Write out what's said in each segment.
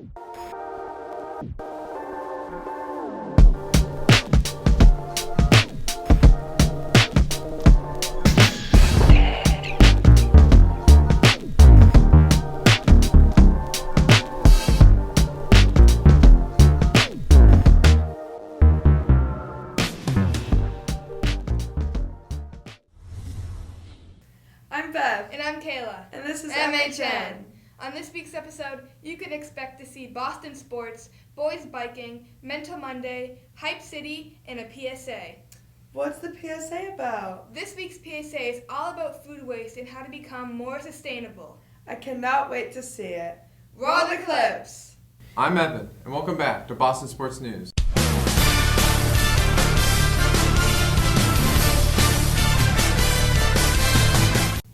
I'm Bev. And I'm Kayla. And this is MHN. On this week's episode, you can expect to see Boston sports, boys biking, Mental Monday, Hype City, and a PSA. What's the PSA about? This week's PSA is all about food waste and how to become more sustainable. I cannot wait to see it. Roll the clips. I'm Evan, and welcome back to Boston Sports News.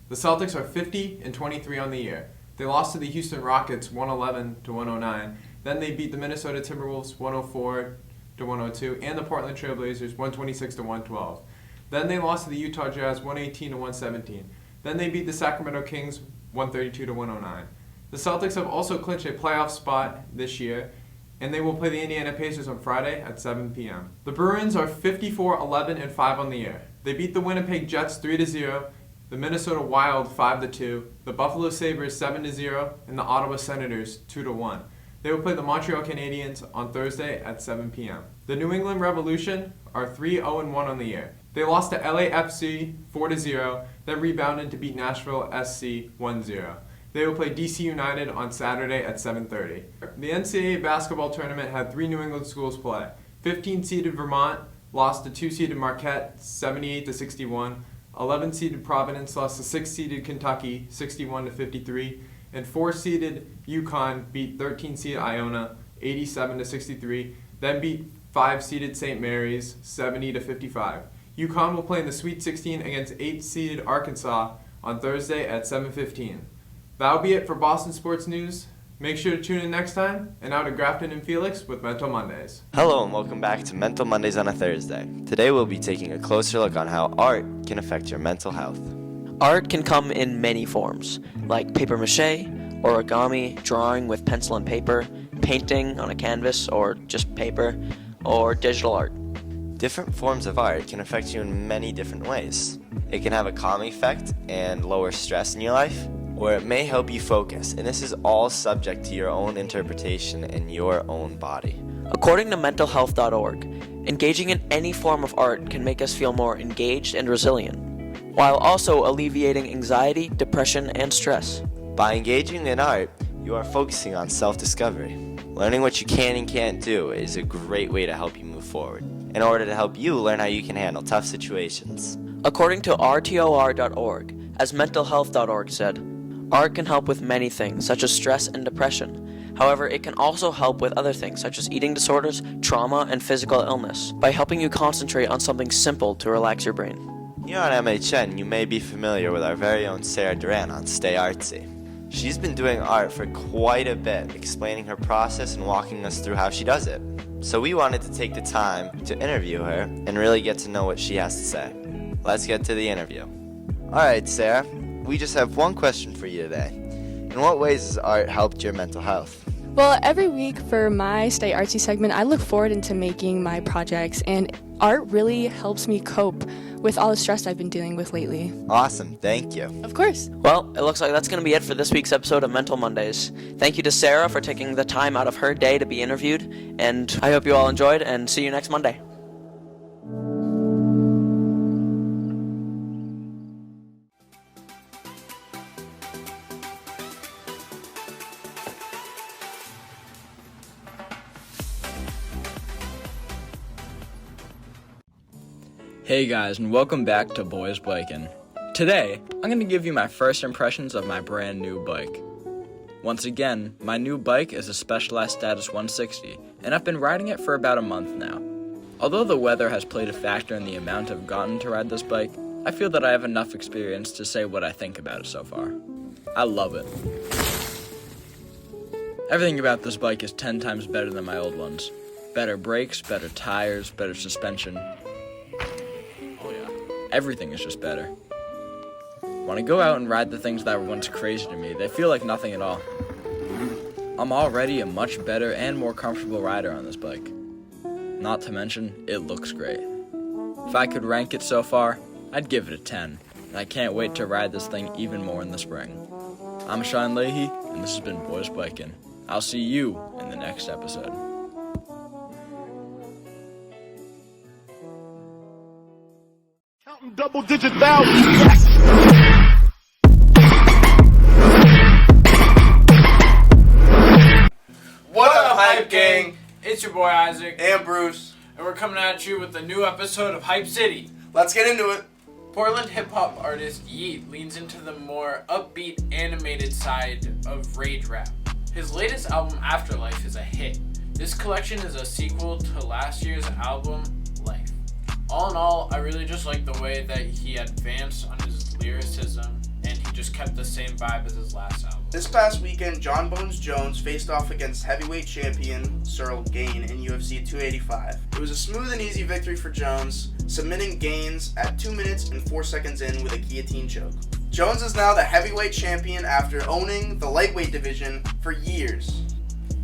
The Celtics are 50-23 on the year. They lost to the Houston Rockets 111-109. Then they beat the Minnesota Timberwolves 104-102 and the Portland Trail Blazers 126-112. Then they lost to the Utah Jazz 118-117. Then they beat the Sacramento Kings 132-109. The Celtics have also clinched a playoff spot this year, and they will play the Indiana Pacers on Friday at 7 p.m. The Bruins are 54-11-5 on the year. They beat the Winnipeg Jets 3-0. The Minnesota Wild 5-2, the Buffalo Sabres 7-0, and the Ottawa Senators 2-1. They will play the Montreal Canadiens on Thursday at 7 p.m. The New England Revolution are 3-0-1 on the year. They lost to LAFC 4-0, then rebounded to beat Nashville SC 1-0. They will play DC United on Saturday at 7:30. The NCAA basketball tournament had 3 New England schools play. 15-seeded Vermont lost to 2-seeded Marquette 78-61. 11-seeded Providence lost to 6-seeded Kentucky 61-53, and 4-seeded UConn beat 13-seeded Iona 87-63, then beat 5-seeded St. Mary's 70-55. UConn will play in the Sweet 16 against 8-seeded Arkansas on Thursday at 7:15. That'll be it for Boston Sports News. Make sure to tune in next time, and now to Grafton and Felix with Mental Mondays. Hello and welcome back to Mental Mondays on a Thursday. Today we'll be taking a closer look on how art can affect your mental health. Art can come in many forms, like paper mache, origami, drawing with pencil and paper, painting on a canvas or just paper, or digital art. Different forms of art can affect you in many different ways. It can have a calming effect and lower stress in your life, or it may help you focus, and this is all subject to your own interpretation and your own body. According to mentalhealth.org, engaging in any form of art can make us feel more engaged and resilient, while also alleviating anxiety, depression, and stress. By engaging in art, you are focusing on self-discovery. Learning what you can and can't do is a great way to help you move forward, in order to help you learn how you can handle tough situations. According to rtor.org, as mentalhealth.org said, art can help with many things, such as stress and depression. However, it can also help with other things, such as eating disorders, trauma, and physical illness, by helping you concentrate on something simple to relax your brain. Here on MHN, you may be familiar with our very own Sarah Duran on Stay Artsy. She's been doing art for quite a bit, explaining her process and walking us through how she does it. So we wanted to take the time to interview her and really get to know what she has to say. Let's get to the interview. Alright, Sarah. We just have one question for you today. In what ways has art helped your mental health? Well, every week for my Stay Artsy segment, I look forward into making my projects, and art really helps me cope with all the stress I've been dealing with lately. Awesome, thank you. Of course. Well, it looks like that's going to be it for this week's episode of Mental Mondays. Thank you to Sarah for taking the time out of her day to be interviewed, and I hope you all enjoyed, and see you next Monday. Hey guys, and welcome back to Boys Biking. Today, I'm going to give you my first impressions of my brand new bike. Once again, my new bike is a Specialized Status 160, and I've been riding it for about a month now. Although the weather has played a factor in the amount I've gotten to ride this bike, I feel that I have enough experience to say what I think about it so far. I love it. Everything about this bike is 10 times better than my old ones. Better brakes, better tires, better suspension. Everything is just better. When I go out and ride the things that were once crazy to me, they feel like nothing at all. I'm already a much better and more comfortable rider on this bike. Not to mention, it looks great. If I could rank it so far, I'd give it a 10, and I can't wait to ride this thing even more in the spring. I'm Sean Leahy, and this has been Boys Biking. I'll see you in the next episode. Counting double-digit thousands. Yes! What up, Hype Gang? It's your boy Isaac. And Bruce. And we're coming at you with a new episode of Hype City. Let's get into it. Portland hip-hop artist Yeet leans into the more upbeat, animated side of rage rap. His latest album, Afterlife, is a hit. This collection is a sequel to last year's album, Life. All in all, I really just like the way that he advanced on his lyricism, and he just kept the same vibe as his last album. This past weekend, John Bones Jones faced off against heavyweight champion Cyril Gane in UFC 285. It was a smooth and easy victory for Jones, submitting Gaines at 2 minutes and 4 seconds in with a guillotine choke. Jones is now the heavyweight champion after owning the lightweight division for years.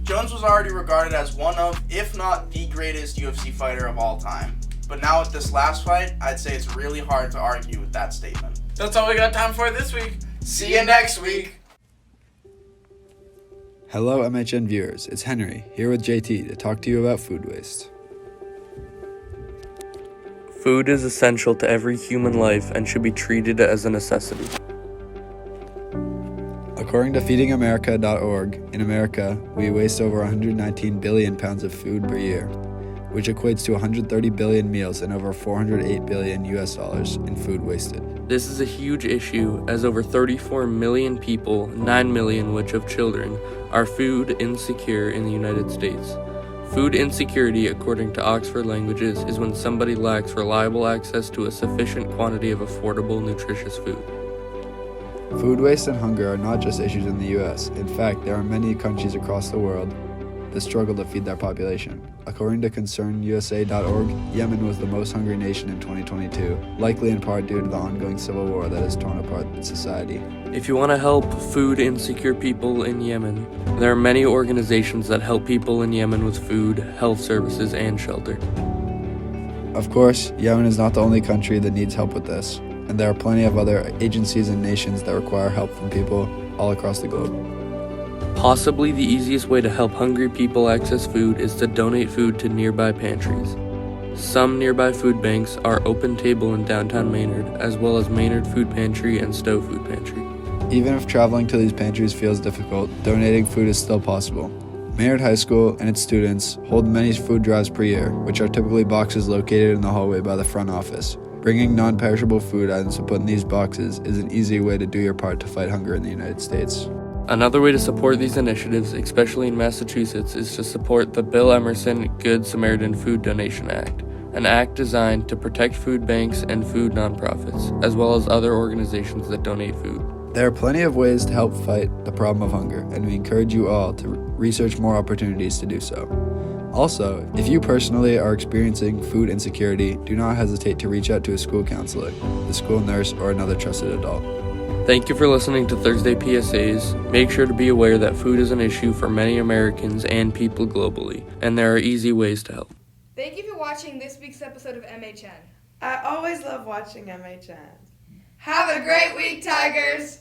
Jones was already regarded as one of, if not the greatest UFC fighter of all time. But now with this last fight, I'd say it's really hard to argue with that statement. That's all we got time for this week. See you next week! Hello MHN viewers, it's Henry, here with JT to talk to you about food waste. Food is essential to every human life and should be treated as a necessity. According to feedingamerica.org, in America, we waste over 119 billion pounds of food per year, which equates to 130 billion meals and over $408 billion in food wasted. This is a huge issue as over 34 million people, 9 million which of children, are food insecure in the United States. Food insecurity, according to Oxford Languages, is when somebody lacks reliable access to a sufficient quantity of affordable, nutritious food. Food waste and hunger are not just issues in the US. In fact, there are many countries across the world that struggle to feed their population. According to ConcernUSA.org, Yemen was the most hungry nation in 2022, likely in part due to the ongoing civil war that has torn apart society. If you want to help food insecure people in Yemen, there are many organizations that help people in Yemen with food, health services, and shelter. Of course, Yemen is not the only country that needs help with this, and there are plenty of other agencies and nations that require help from people all across the globe. Possibly the easiest way to help hungry people access food is to donate food to nearby pantries. Some nearby food banks are Open Table in downtown Maynard, as well as Maynard Food Pantry and Stowe Food Pantry. Even if traveling to these pantries feels difficult, donating food is still possible. Maynard High School and its students hold many food drives per year, which are typically boxes located in the hallway by the front office. Bringing non-perishable food items to put in these boxes is an easy way to do your part to fight hunger in the United States. Another way to support these initiatives, especially in Massachusetts, is to support the Bill Emerson Good Samaritan Food Donation Act, an act designed to protect food banks and food nonprofits, as well as other organizations that donate food. There are plenty of ways to help fight the problem of hunger, and we encourage you all to research more opportunities to do so. Also, if you personally are experiencing food insecurity, do not hesitate to reach out to a school counselor, the school nurse, or another trusted adult. Thank you for listening to Thursday PSAs. Make sure to be aware that food is an issue for many Americans and people globally, and there are easy ways to help. Thank you for watching this week's episode of MHN. I always love watching MHN. Have a great week, Tigers!